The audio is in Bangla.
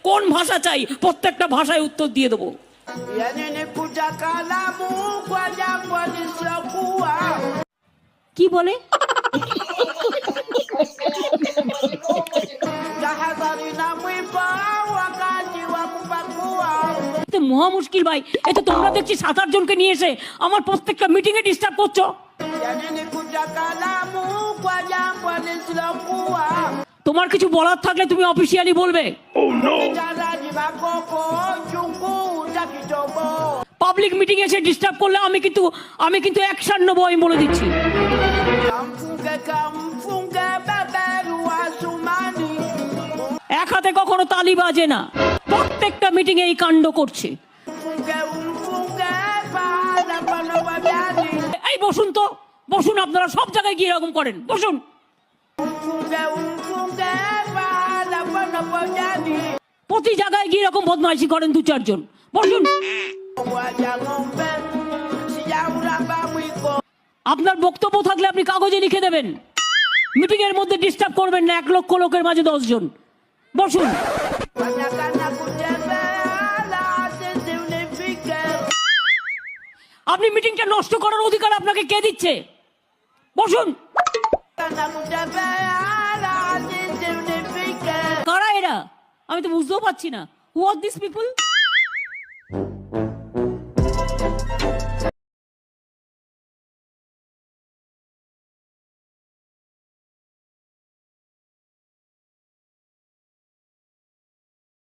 কোন ভাষা চাই প্রত্যেকটা ভাষায় উত্তর দিয়ে দেবো। কি বলে? মহা মুশকিল ভাই, এতো তোমরা দেখছি 7-8 জনকে নিয়ে এসে আমার প্রত্যেকটা মিটিং এ ডিস্টার্ব করছো। তোমার কিছু বলার থাকলে তুমি অফিসিয়ালি বলবে। পাবলিক মিটিং এসে ডিস্টার্ব করলে আমি কিন্তু অ্যাকশন নেবো, আমি বলে দিচ্ছি। এক হাতে কখনো তালি বাজে না, প্রত্যেকটা মিটিং এই কাণ্ড করছে। এই বসুন তো, বসুন, আপনারা সব জায়গায় গিয়ে এরকম করেন, বসুন। প্রতি জায়গায় গিয়ে এরকম বদমাইশি করেন 2-4 জন, বসুন। আপনার বক্তব্য থাকলে আপনি কাগজে লিখে দেবেন। মিটিং এর মধ্যে ডিস্টার্ব করবেন না, 1 লক্ষ লোকের মাঝে 10 জন, বসুন। আপনি মিটিংটা নষ্ট করার অধিকার আপনাকে কে দিচ্ছে? বসুন। কারা এরা? আমি তো বুঝতেও পারছি না। হু আর দিস পিপল?